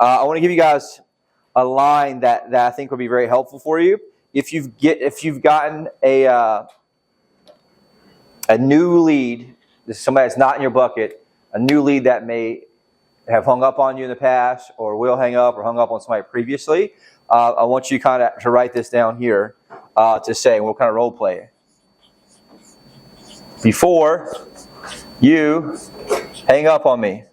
I want to give you guys a line that I think would be very helpful for you. If you've gotten a new lead, this is somebody that's not in your bucket, a new lead that may have hung up on you in the past, or will hang up, or hung up on somebody previously. I want you kind of to write this down here to say, we'll kind of role play it. Before you hang up on me.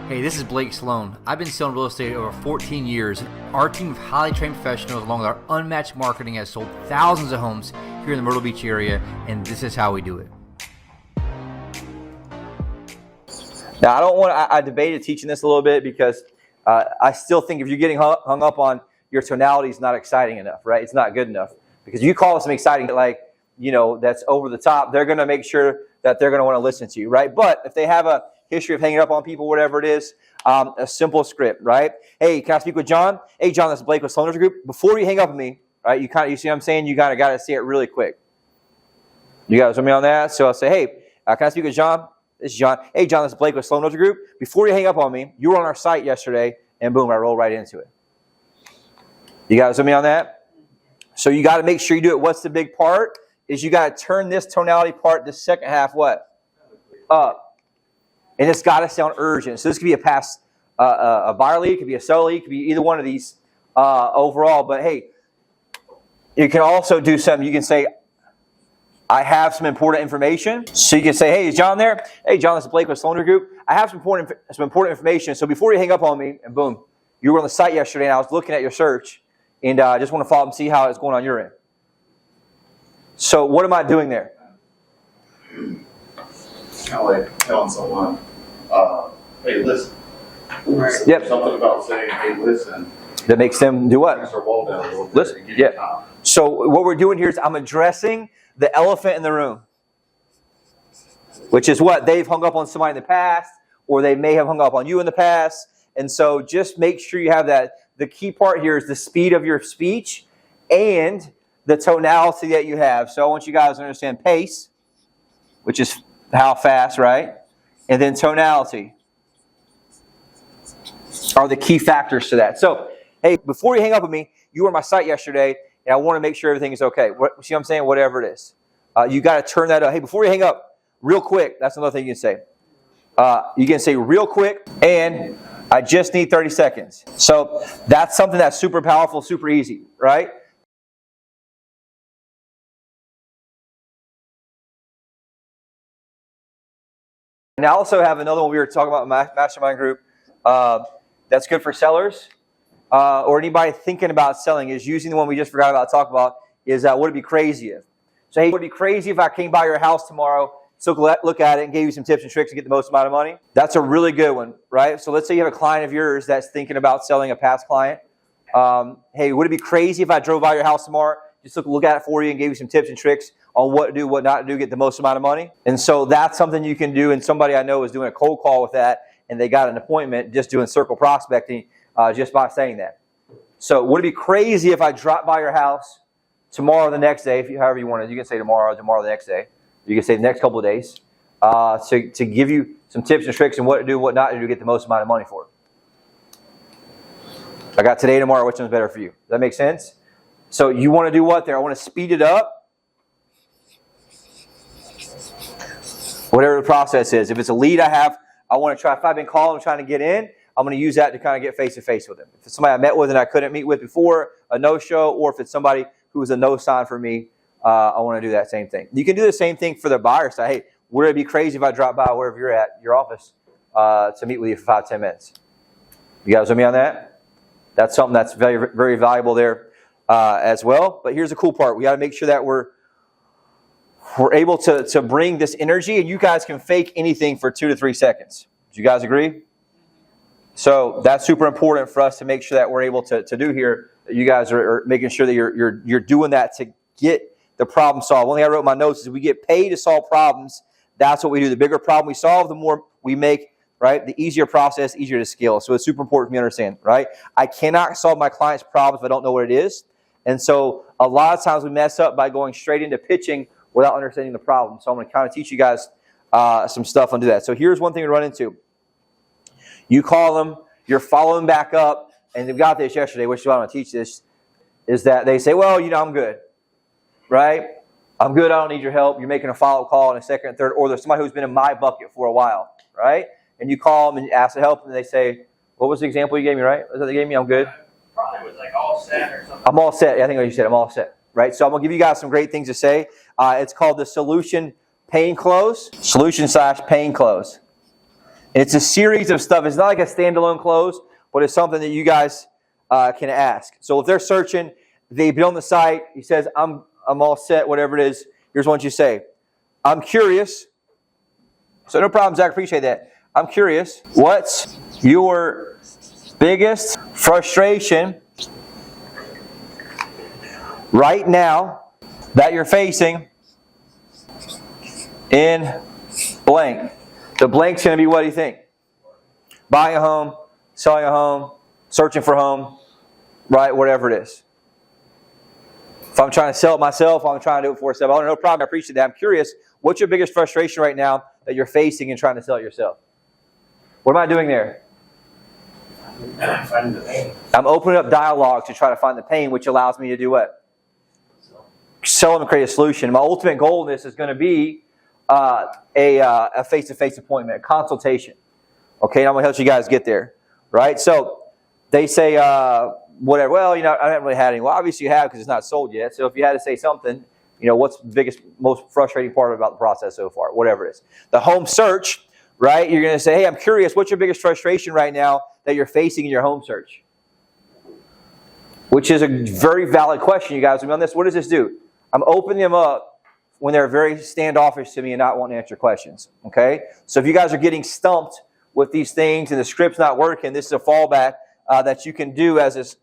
Hey, this is Blake Sloan. I've been selling real estate over 14 years. Our team of highly trained professionals, along with our unmatched marketing, has sold thousands of homes here in the Myrtle Beach area, and this is how we do it. Now, I debated teaching this a little bit because I still think if you're getting hung up on your tonality is not exciting enough, right? It's not good enough. Because you call it something exciting, like, that's over the top, they're going to make sure that they're going to want to listen to you, right? But if they have a history of hanging up on people, whatever it is, a simple script, right? Hey, can I speak with John? Hey, John, this is Blake with Sloan Group. Before you hang up on me, right? You see what I'm saying? You got to say it really quick. You guys with me on that? So I'll say, hey, can I speak with John? This is John. Hey, John, this is Blake with Sloan Group. Before you hang up on me, you were on our site yesterday, and boom, I roll right into it. You guys with me on that? So you got to make sure you do it. What's the big part? Is you got to turn this tonality part, the second half, what? Up. And it's got to sound urgent. So this could be a buyer lead, it could be a seller lead, it could be either one of these overall. But hey, you can also do something. You can say, I have some important information. So you can say, hey, is John there? Hey, John, this is Blake with Sloan Group. I have some important information. So before you hang up on me, and boom, you were on the site yesterday, and I was looking at your search, and I just want to follow up and see how it's going on your end. So what am I doing there? Kind of like telling someone, hey, listen. Right. Yep. Something about saying, hey, listen. That makes them do what? Brings their wall down a little bit. Listen. Yeah. So what we're doing here is I'm addressing the elephant in the room, which is what? They've hung up on somebody in the past, or they may have hung up on you in the past. And so just make sure you have that. The key part here is the speed of your speech and the tonality that you have. So I want you guys to understand pace, which is how fast, right? And then tonality are the key factors to that. So, hey, before you hang up with me, you were on my site yesterday, and I want to make sure everything is okay. See what I'm saying? Whatever it is. You got to turn that up. Hey, before you hang up, real quick, that's another thing you can say. You can say real quick, and I just need 30 seconds. So that's something that's super powerful, super easy, right? And I also have another one we were talking about in my mastermind group that's good for sellers or anybody thinking about selling, is using the one we just forgot about to talk about, is would it be crazy if? So, hey, would it be crazy if I came by your house tomorrow, took a look at it, and gave you some tips and tricks to get the most amount of money? That's a really good one, right? So let's say you have a client of yours that's thinking about selling, a past client. Hey, would it be crazy if I drove by your house tomorrow, just took a look at it for you, and gave you some tips and tricks on what to do, what not to do, get the most amount of money? And so that's something you can do. And somebody I know is doing a cold call with that, and they got an appointment just doing circle prospecting just by saying that. So would it be crazy if I dropped by your house tomorrow, the next day, however you want it? You can say tomorrow the next day. You can say the next couple of days to give you some tips and tricks on what to do, what not to do, get the most amount of money for it. I got today, tomorrow, which one's better for you? Does that make sense? So you want to do what there? I want to speed it up. Whatever the process is. If it's a lead I want to try, if I've been calling and trying to get in, I'm going to use that to kind of get face-to-face with them. If it's somebody I met with and I couldn't meet with before, a no-show, or if it's somebody who was a no sign for me, I want to do that same thing. You can do the same thing for the buyer side. Hey, would it be crazy if I dropped by wherever you're at, your office, to meet with you for 5-10 minutes? You guys with me on that? That's something that's very, very valuable there as well. But here's the cool part. We got to make sure that we're able to bring this energy, and you guys can fake anything for 2 to 3 seconds. Do you guys agree? So that's super important for us to make sure that we're able to do here. That you guys are making sure that you're doing that to get the problem solved. One thing I wrote in my notes is we get paid to solve problems. That's what we do. The bigger problem we solve, the more we make, right? The easier process, easier to scale. So it's super important for me to understand, right? I cannot solve my client's problems if I don't know what it is. And so a lot of times we mess up by going straight into pitching without understanding the problem. So I'm going to kind of teach you guys some stuff on do that. So here's one thing to run into. You call them, you're following back up, and they've got this yesterday, which is why I want to teach this, is that they say, well, I'm good, right? I'm good, I don't need your help. You're making a follow-up call in a second, third, or there's somebody who's been in my bucket for a while, right? And you call them and ask for help, and they say, what was the example you gave me, right? Was that they gave me, I'm good? Probably was like all set or something. I'm all set. Yeah, I think what you said, I'm all set, right? So I'm going to give you guys some great things to say. It's called the solution pain close. Solution/pain close. And it's a series of stuff. It's not like a standalone close, but it's something that you guys can ask. So if they're searching, they've been on the site, he says, I'm all set, whatever it is. Here's what you say. I'm curious. So no problem, Zach, appreciate that. I'm curious. What's your biggest frustration right now that you're facing in blank? The blank's going to be, what do you think? Buying a home, selling a home, searching for a home, right? Whatever it is. If I'm trying to sell it myself, I'm trying to do it for myself. No problem. I appreciate that. I'm curious. What's your biggest frustration right now that you're facing in trying to sell it yourself? What am I doing there? Finding the pain. I'm opening up dialogue to try to find the pain, which allows me to do what? Sell them and create a solution. My ultimate goal in this is going to be a face-to-face appointment, a consultation. Okay, I'm going to help you guys get there. Right? So they say, whatever. Well, I haven't really had any. Well, obviously you have because it's not sold yet. So if you had to say something, what's the biggest, most frustrating part about the process so far? Whatever it is. The home search, right? You're going to say, hey, I'm curious. What's your biggest frustration right now that you're facing in your home search? Which is a very valid question, you guys. On this, what does this do? I'm opening them up when they're very standoffish to me and not wanting to answer questions. Okay? So if you guys are getting stumped with these things and the script's not working, this is a fallback that you can do as this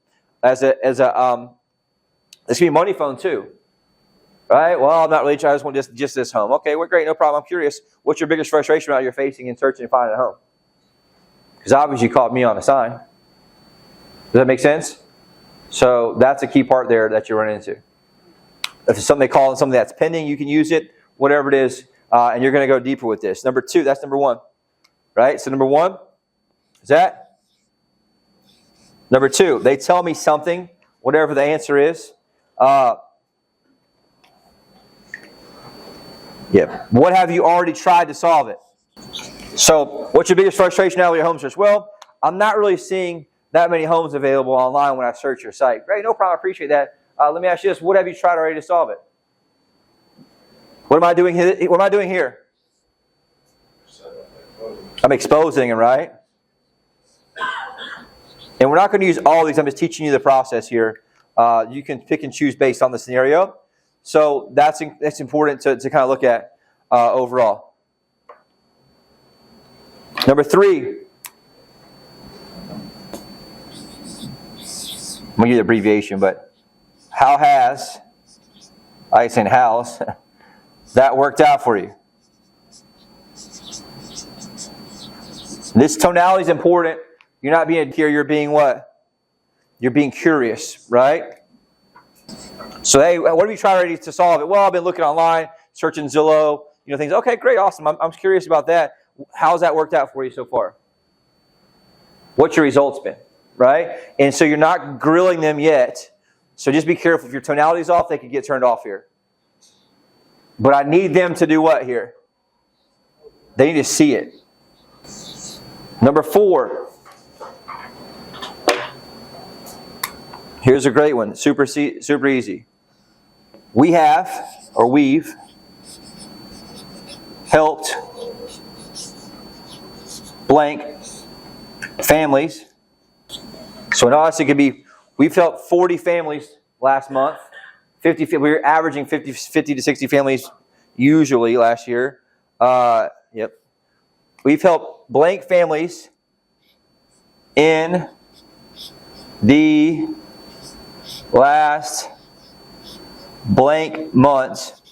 can be a money phone too. Right? Well, I'm not really trying. I just want just this home. Okay, we're great. No problem. I'm curious. What's your biggest frustration right now you're facing in searching and finding a home? Because obviously you caught me on a sign. Does that make sense? So that's a key part there that you run into. If it's something they call it something that's pending, you can use it, whatever it is, and you're going to go deeper with this. Number 2, that's number 1. Right? So number 1 is that. Number 2, they tell me something, whatever the answer is. What have you already tried to solve it? So what's your biggest frustration out of your home search? Well, I'm not really seeing that many homes available online when I search your site. Great, no problem. I appreciate that. Let me ask you this. What have you tried already to solve it? What am I doing here? What am I doing here? I'm exposing it, right? And we're not going to use all these. I'm just teaching you the process here. You can pick and choose based on the scenario. So that's important to kind of look at overall. Number 3. I'm going to give you the abbreviation, but how has, I ain't saying how's, that worked out for you? This tonality is important. You're not being here, you're being what? You're being curious, right? So, hey, what have you tried already to solve it? Well, I've been looking online, searching Zillow, things. Okay, great, awesome. I'm curious about that. How's that worked out for you so far? What's your results been, right? And so you're not grilling them yet. So just be careful. If your tonality is off, they could get turned off here. But I need them to do what here? They need to see it. Number 4. Here's a great one. Super easy. We've helped blank families. So in us, it could be, we've helped 40 families last month. We were averaging 50 to 60 families usually last year. We've helped blank families in the last blank months.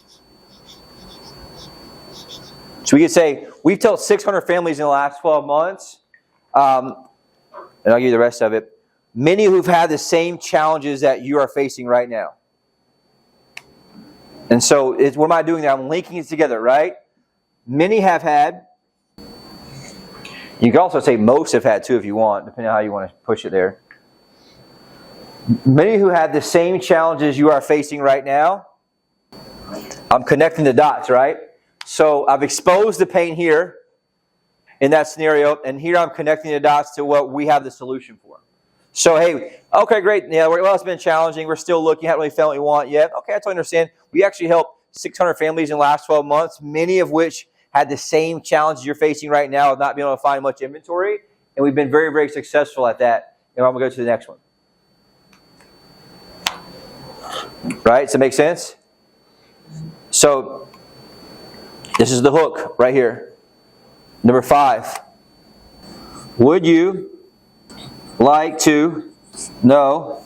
So we could say, we've helped 600 families in the last 12 months. And I'll give you the rest of it. Many who've had the same challenges that you are facing right now. And so, what am I doing there? I'm linking it together, right? Many have had You can also say most have had 2 if you want, depending on how you want to push it there. Many who have the same challenges you are facing right now, I'm connecting the dots, right? So I've exposed the pain here in that scenario, and here I'm connecting the dots to what we have the solution for. So, hey, okay, great. Yeah, well, it's been challenging. We're still looking. Haven't really found what we want yet. Okay, I totally understand. We actually helped 600 families in the last 12 months, many of which had the same challenges you're facing right now of not being able to find much inventory, and we've been very, very successful at that. And I'm going to go to the next one. Right? Does that make sense? So, this is the hook right here. Number 5. Would you like to know,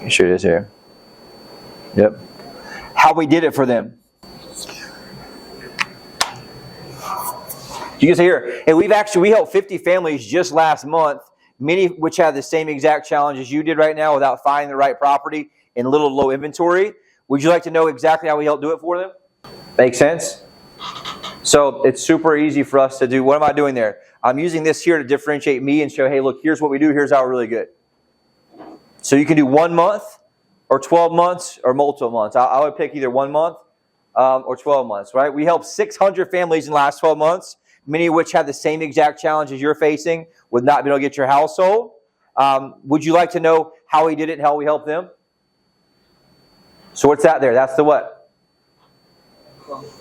make sure it is here. Yep. How we did it for them. You can see here, and we helped 50 families just last month, many of which have the same exact challenges you did right now without finding the right property and little to low inventory. Would you like to know exactly how we help do it for them? Make sense? So it's super easy for us to do. What am I doing there? I'm using this here to differentiate me and show, hey, look, here's what we do. Here's how we're really good. So you can do 1 month or 12 months or multiple months. I would pick either 1 month or 12 months, right? We helped 600 families in the last 12 months, many of which have the same exact challenges you're facing with not being able to get your house sold. Would you like to know how we did it and how we helped them? So what's that there? That's the what?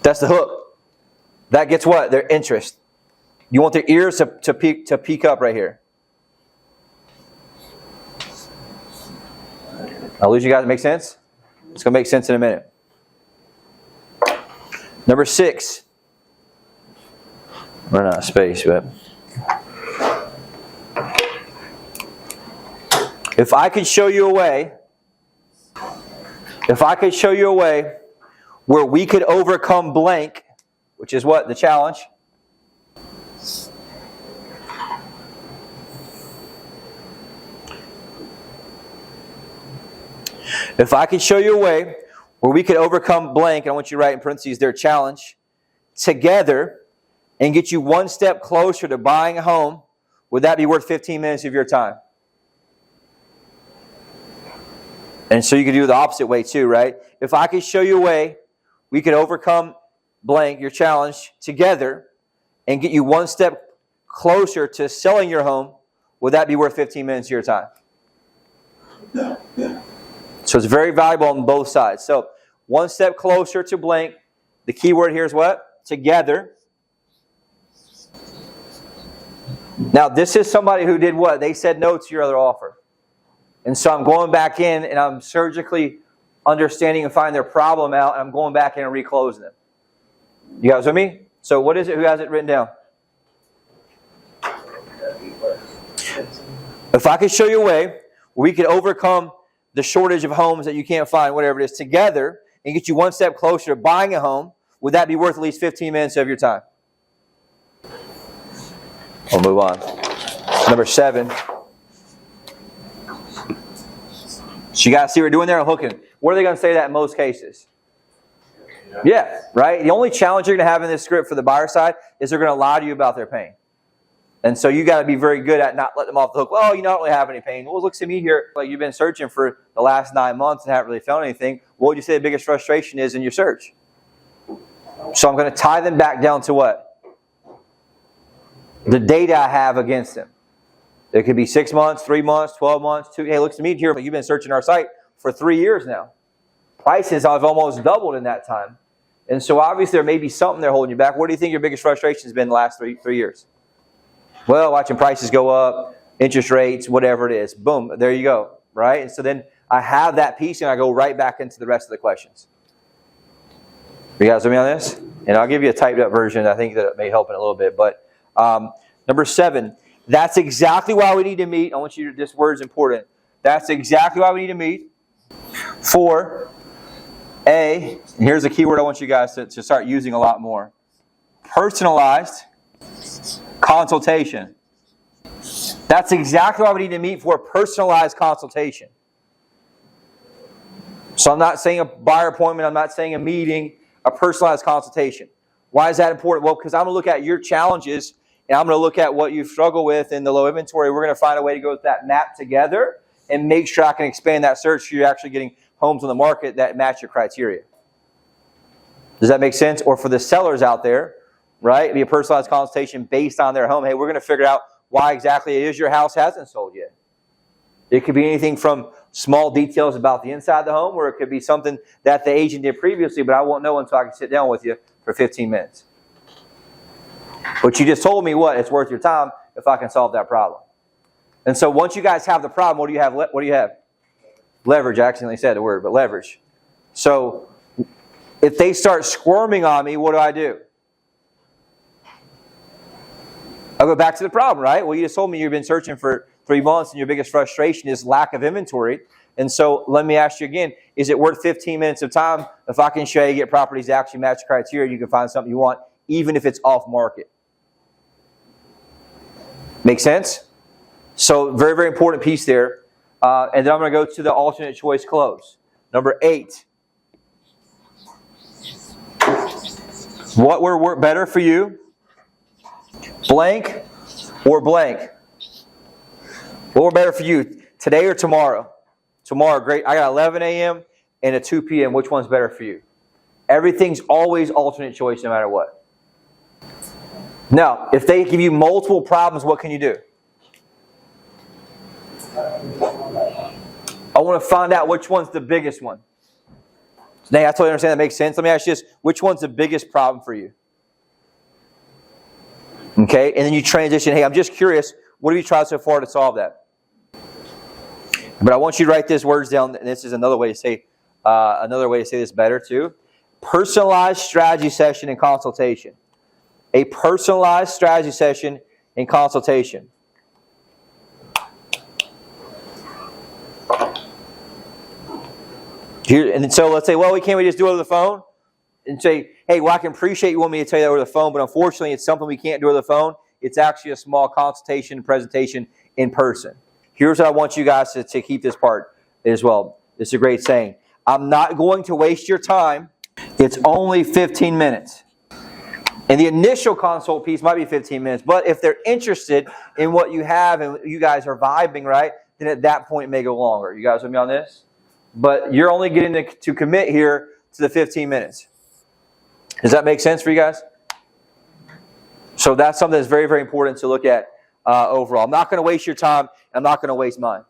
That's the hook. That gets what? Their interest. You want their ears to peak up right here. I'll lose you guys. Make sense? It's going to make sense in a minute. Number 6. Run out of space, but if I could show you a way, where we could overcome blank, which is what? The challenge. If I could show you a way where we could overcome blank, and I want you to write in parentheses their challenge, together, and get you 1 step closer to buying a home, would that be worth 15 minutes of your time? And so you could do it the opposite way too, right? If I could show you a way we could overcome blank, your challenge, together, and get you 1 step closer to selling your home, would that be worth 15 minutes of your time? No. So it's very valuable on both sides. So 1 step closer to blank. The key word here is what? Together. Now this is somebody who did what? They said no to your other offer. And so I'm going back in and I'm surgically understanding and finding their problem out, and I'm going back in and reclosing them. You guys with me? So what is it? Who has it written down? If I could show you a way where we could overcome the shortage of homes that you can't find, whatever it is, together, and get you 1 step closer to buying a home, would that be worth at least 15 minutes of your time? We'll move on. Number 7. So you guys see what we're doing there? Hooking. What are they going to say that in most cases? Yeah, right? The only challenge you're going to have in this script for the buyer side is they're going to lie to you about their pain. And so you got to be very good at not letting them off the hook. Well, you don't really have any pain. Well, it looks to me here like you've been searching for the last 9 months and haven't really found anything. What would you say the biggest frustration is in your search? So I'm going to tie them back down to what? The data I have against them. It could be 6 months, 3 months, 12 months, 2. Hey, looks to me here, but you've been searching our site for 3 years now. Prices have almost doubled in that time. And so obviously there may be something there holding you back. What do you think your biggest frustration has been the last three years? Well, watching prices go up, interest rates, whatever it is. Boom, there you go, right? And so then I have that piece and I go right back into the rest of the questions. You guys with me on this? And I'll give you a typed up version. I think that it may help in a little bit. But number 7, that's exactly why we need to meet. I want you to, this word is important. That's exactly why we need to meet. For and here's a key word I want you guys to start using a lot more. Personalized consultation. That's exactly why we need to meet for a personalized consultation. So I'm not saying a buyer appointment. I'm not saying a meeting. A personalized consultation. Why is that important? Well, because I'm going to look at your challenges and I'm going to look at what you struggle with in the low inventory. We're going to find a way to go with that map together and make sure I can expand that search so you're actually getting homes on the market that match your criteria. Does that make sense? Or for the sellers out there, right? It'd be a personalized consultation based on their home. Hey, we're going to figure out why exactly it is your house hasn't sold yet. It could be anything from small details about the inside of the home, or it could be something that the agent did previously, but I won't know until I can sit down with you for 15 minutes. But you just told me what? It's worth your time if I can solve that problem. And so once you guys have the problem, what do you have? What do you have? Leverage. I accidentally said the word, but leverage. So if they start squirming on me, what do? I'll go back to the problem, right? Well, you just told me you've been searching for 3 months and your biggest frustration is lack of inventory. And so let me ask you again, is it worth 15 minutes of time if I can show you get properties that actually match criteria, you can find something you want, even if it's off market? Make sense? So very, very important piece there. And then I'm going to go to the alternate choice close. Number 8. What would work better for you? Blank or blank? What would better for you, today or tomorrow? Tomorrow, great. I got 11 a.m. and a 2 p.m. Which one's better for you? Everything's always alternate choice no matter what. Now, if they give you multiple problems, what can you do? I want to find out which one's the biggest one. Now, I totally understand that makes sense. Let me ask you this. Which one's the biggest problem for you? Okay, and then you transition. Hey, I'm just curious. What have you tried so far to solve that? But I want you to write these words down. And this is another way to say this better too. Personalized strategy session and consultation. A personalized strategy session and consultation. And so let's say, well, can't we just do it over the phone? And say, hey, well, I can appreciate you want me to tell you that over the phone, but unfortunately, it's something we can't do over the phone. It's actually a small consultation presentation in person. Here's what I want you guys to keep this part as well. This is a great saying. I'm not going to waste your time. It's only 15 minutes. And the initial consult piece might be 15 minutes, but if they're interested in what you have and you guys are vibing, right, then at that point it may go longer. You guys with me on this? But you're only getting to commit here to the 15 minutes. Does that make sense for you guys? So that's something that's very, very important to look at overall. I'm not going to waste your time. I'm not going to waste mine.